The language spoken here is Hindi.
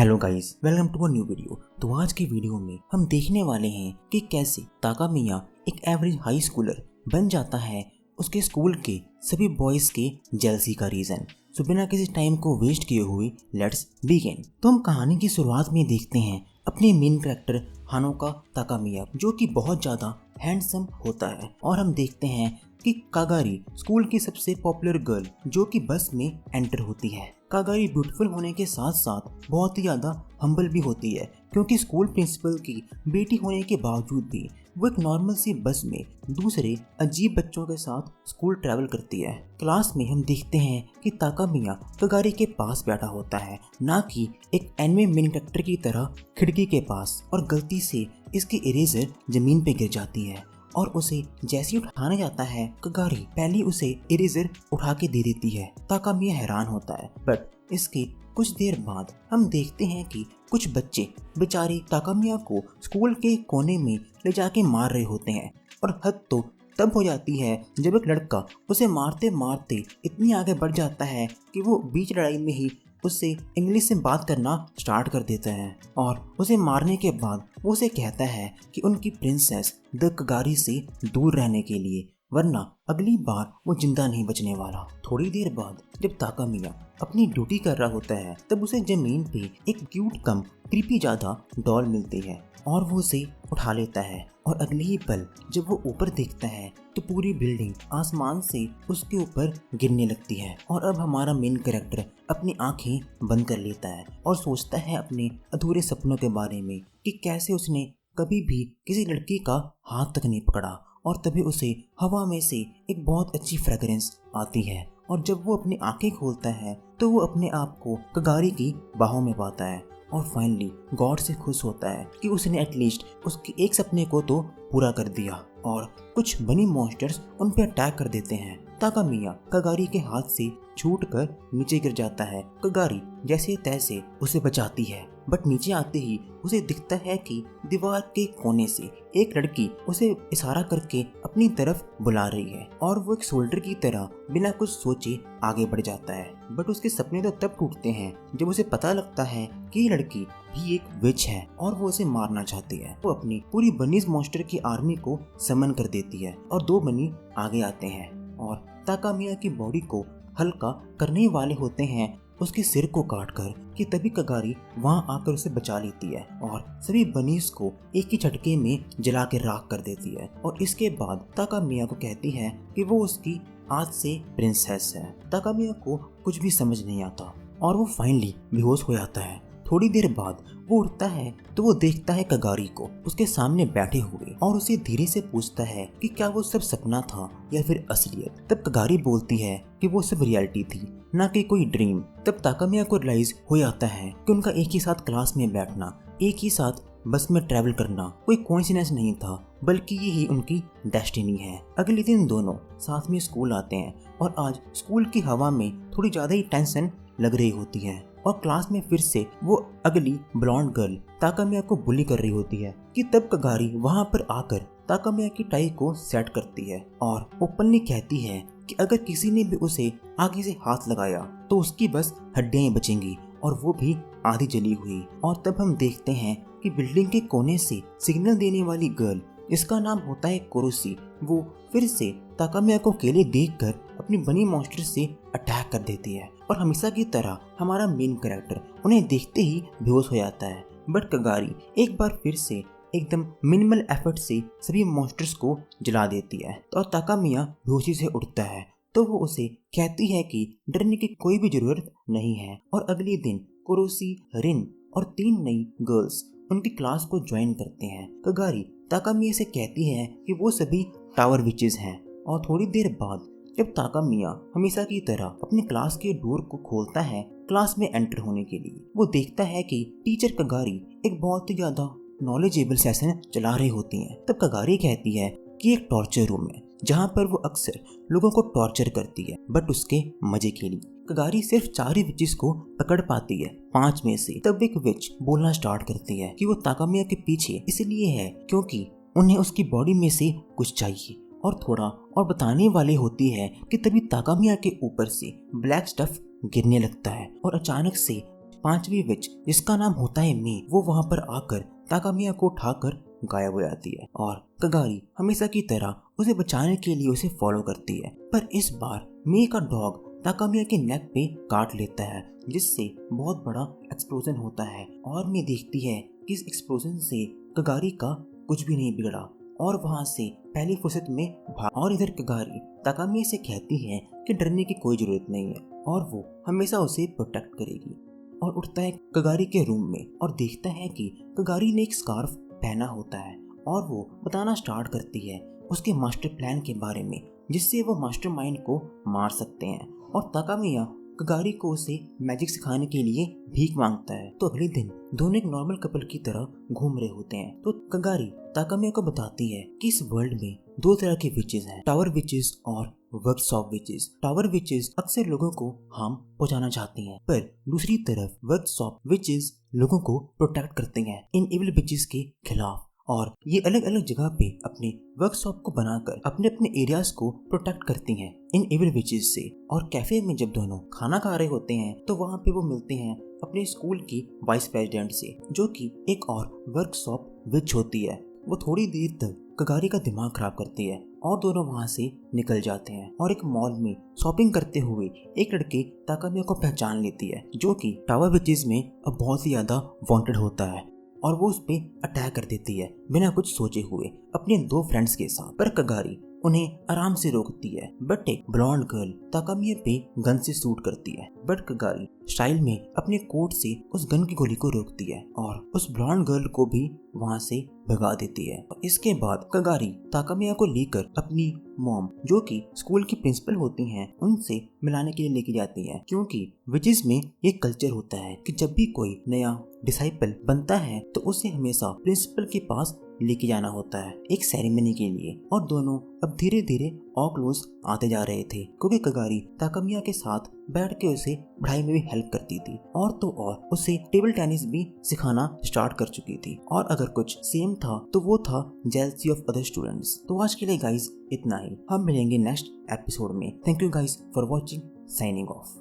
Hello guys, welcome to a new video. तो आज की वीडियो में हम देखने वाले हैं कि कैसे ताकामिया एक एवरेज हाई स्कूलर बन जाता है उसके स्कूल के सभी बॉयज के जेलसी का रीजन। सो बिना किसी टाइम को वेस्ट किए हुए लेट्स बिगिन। तो हम कहानी की शुरुआत में देखते हैं अपने मेन कैरेक्टर हानोका ताकामिया, जो कि बहुत ज्यादा हैंडसम होता है, और हम देखते हैं कि कागारी स्कूल की सबसे पॉपुलर गर्ल जो कि बस में एंटर होती है। कागारी ब्यूटीफुल होने के साथ साथ बहुत ही ज्यादा हम्बल भी होती है, क्योंकि स्कूल प्रिंसिपल की बेटी होने के बावजूद भी वो एक नॉर्मल सी बस में दूसरे अजीब बच्चों के साथ स्कूल ट्रैवल करती है। क्लास में हम देखते हैं कि ताकामिया कागारी के पास बैठा होता है, ना कि एक एनिमे मेन कैरेक्टर की तरह खिड़की के पास, और गलती से इसकी इरेजर जमीन पे गिर जाती है और उसे जैसे ही उठाने जाता है कागारी पहले उसे इरेजर उठा के दे देती है। ताकामिया हैरान होता है, बट इसके कुछ देर बाद हम देखते हैं कि कुछ बच्चे बेचारे ताकामिया को स्कूल के कोने में ले जाके मार रहे होते हैं, और हद तो तब हो जाती है जब एक लड़का उसे मारते मारते इतनी आगे बढ़ जाता है कि वो बीच लड़ाई में ही उससे इंग्लिश में बात करना स्टार्ट कर देता है, और उसे मारने के बाद वो उसे कहता है कि उनकी प्रिंसेस द कागारी से दूर रहने के लिए, वरना अगली बार वो जिंदा नहीं बचने वाला। थोड़ी देर बाद जब ताकामिया अपनी ड्यूटी कर रहा होता है तब उसे जमीन पे एक क्यूट कम क्रीपी ज्यादा डॉल मिलती है, और वो उसे उठा लेता है, और अगले ही पल जब वो ऊपर देखता है तो पूरी बिल्डिंग आसमान से उसके ऊपर गिरने लगती है। और अब हमारा मेन कैरेक्टर अपनी आंखें बंद कर लेता है और सोचता है अपने अधूरे सपनों के बारे में कि कैसे उसने कभी भी किसी लड़की का हाथ तक नहीं पकड़ा, और तभी उसे हवा में से एक बहुत अच्छी फ्रेग्रेंस आती है, और जब वो अपनी आंखें खोलता है तो वो अपने आप को कागारी की बाहों में पाता है, और फाइनली गॉड से खुश होता है कि उसने एटलीस्ट उसके एक सपने को तो पूरा कर दिया। और कुछ बनी मॉन्स्टर्स उन पे अटैक कर देते हैं। ताकामिया कागारी के हाथ से छूटकर नीचे गिर जाता है। कागारी जैसे तैसे उसे बचाती है, बट नीचे आते ही उसे दिखता है कि दीवार के कोने से एक लड़की उसे इशारा करके अपनी तरफ बुला रही है, और वो एक सोल्डर की तरह बिना कुछ सोचे आगे बढ़ जाता है। बट उसके सपने तो तब टूटते हैं जब उसे पता लगता है कि ये लड़की भी एक विच है और वो उसे मारना चाहती है। वो अपनी पूरी बनीज मॉन्स्टर की आर्मी को समन कर देती है, और दो बनी आगे आते हैं और ताकामिया की बॉडी को हल्का करने वाले होते हैं उसके सिर को काटकर, कि तभी कागारी वहां आकर उसे बचा लेती है और सभी बनीज को एक ही झटके में जला के राख कर देती है। और इसके बाद ताकामिया को कहती है कि वो उसकी आज से प्रिंसेस है। ताकामिया को कुछ भी समझ नहीं आता और वो फाइनली बेहोश हो जाता है। थोड़ी देर बाद वो उठता है तो वो देखता है कागारी को उसके सामने बैठे हुए, और उसे धीरे से पूछता है कि क्या वो सब सपना था या फिर असलियत। तब कागारी बोलती है कि वो सब रियलिटी थी, ना कि कोई ड्रीम। तब ताकामिया को रियलाइज हो जाता है कि उनका एक ही साथ क्लास में बैठना, एक ही साथ बस में ट्रैवल करना कोई कोइंसिडेंस नहीं था, बल्कि यही उनकी डेस्टिनी है। अगले दिन दोनों साथ में स्कूल आते हैं, और आज स्कूल की हवा में थोड़ी ज्यादा ही टेंशन लग रही होती है, और क्लास में फिर से वो अगली ब्लॉन्ड गर्ल ताकामिया को बुली कर रही होती है कि तब कागारी वहां पर आकर ताकामिया की टाई को सेट करती है, और ओपनली कहती है कि अगर किसी ने भी उसे आगे से हाथ लगाया तो उसकी बस हड्डियां ही बचेंगी, और वो भी आधी जली हुई। और तब हम देखते हैं कि बिल्डिंग के कोने से सिग्नल देने वाली गर्ल, इसका नाम होता है कुरुसी, वो फिर से ताकामिया को अकेले देखकर अपनी बनी मॉन्स्टर से अटैक कर देती है, और हमेशा की तरह हमारा मेन कैरेक्टर उन्हें देखते ही बेहोश हो जाता है। बट कागारी एक बार फिर से एकदम मिनिमल एफर्ट से सभी मॉन्स्टर्स को जला देती है, तो ताकामिया बेहोशी से उठता है, तो वो उसे कहती है कि डरने की कोई भी जरूरत नहीं है। और अगले दिन कुरुसी, रिन और 3 नई गर्ल्स उनकी क्लास को ज्वाइन करते हैं। कागारी ताकामिया से कहती है कि वो सभी टावर विचेस हैं, और थोड़ी देर बाद जब ताकामिया हमेशा की तरह अपनी क्लास के डोर को खोलता है क्लास में एंटर होने के लिए, वो देखता है कि टीचर कागारी एक बहुत ही ज्यादा नॉलेजेबल सेशन चला रही होती हैं। तब कागारी कहती है कि एक टॉर्चर रूम है जहाँ पर वो अक्सर लोगों को टॉर्चर करती है, बट उसके मजे के लिए। कागारी सिर्फ 4 ही विचेस को पकड़ पाती है 5 में से। तब एक विच बोलना स्टार्ट करती है कि वो ताकामिया के पीछे इसलिए है क्योंकि उन्हें उसकी बॉडी में से कुछ चाहिए, और थोड़ा और बताने वाली होती है कि तभी ताकामिया के ऊपर से ब्लैक स्टफ गिरने लगता है, और अचानक से पांचवी विच जिसका नाम होता है मी, वो वहाँ पर आकर ताकामिया को उठाकर गायब हो जाती है और कगारी हमेशा की तरह उसे बचाने के लिए उसे फॉलो करती है। पर इस बार मी का डॉग ताकामिया के नेक पे काट लेता है, जिससे बहुत बड़ा एक्सप्लोजन होता है और मी देखती है कि इस एक्सप्लोजन से कगारी का कुछ भी नहीं बिगड़ा और वहाँ से पहली फुर्सत में भाग। और इधर कगारी ताकामिया से कहती है कि डरने की कोई जरूरत नहीं है और वो हमेशा उसे प्रोटेक्ट करेगी, और उठता है कगारी के रूम में और देखता है कि कगारी ने एक स्कार्फ पहना होता है और वो बताना स्टार्ट करती है उसके मास्टर प्लान के बारे में, जिससे वो मास्टरमाइंड को मार सकते हैं। और ताकामिया कगारी को उसे मैजिक सिखाने के लिए भीख मांगता है। तो अगले दिन दोनों एक नॉर्मल कपल की तरह घूम रहे होते हैं। तो कगारी ताकामिया को बताती है कि इस वर्ल्ड में दो तरह के विचेस हैं, टावर विचेस और वर्कशॉप विचेस। टावर विचेस अक्सर लोगों को हार्म पहुंचाना चाहती हैं, पर दूसरी तरफ वर्कशॉप विचेस लोगों को प्रोटेक्ट करते हैं इन इविल विचेस के खिलाफ। और ये अलग अलग जगह पे अपने वर्कशॉप को बनाकर अपने अपने एरियाज को प्रोटेक्ट करती हैं इन इविल विचेस से। और कैफे में जब दोनों खाना खा रहे होते हैं तो वहाँ पे वो मिलते हैं अपने स्कूल की वाइस प्रेसिडेंट से, जो कि एक और वर्कशॉप विच होती है। वो थोड़ी देर तक कगारी का दिमाग खराब करती है और दोनों वहाँ से निकल जाते हैं। और एक मॉल में शॉपिंग करते हुए एक लड़के ताकामिया को पहचान लेती है, जो कि टावर विचेस में अब बहुत ही ज्यादा वांटेड होता है, और वो उस पे अटैक कर देती है बिना कुछ सोचे हुए अपने दो फ्रेंड्स के साथ। पर कगारी उन्हें आराम से रोकती है, बट एक ब्लॉन्ड गर्ल ताकामिया पे गन से शूट करती है। बट कगारी स्टाइल में अपने कोट से उस गन की गोली को रोकती है और उस ब्लॉन्ड गर्ल को भी वहाँ से भगा देती है। इसके बाद कगारी ताकामिया को लेकर अपनी मॉम, जो कि स्कूल की प्रिंसिपल होती हैं, उनसे मिलाने के लिए लेके जाती है, क्योंकि विचेस में ये कल्चर होता है कि जब भी कोई नया डिसाइपल बनता है तो उसे हमेशा प्रिंसिपल के पास लेके जाना होता है एक सेरेमनी के लिए। और दोनों अब धीरे धीरे और क्लोज आते जा रहे थे, क्योंकि कगारी ताकामिया के साथ बैठ के उसे पढ़ाई में भी हेल्प करती थी और तो और उसे टेबल टेनिस भी सिखाना स्टार्ट कर चुकी थी। और अगर कुछ सेम था तो वो था जेलसी ऑफ अदर स्टूडेंट्स। तो आज के लिए गाइस इतना ही, हम मिलेंगे नेक्स्ट एपिसोड में। Thank you guys for watching, signing off.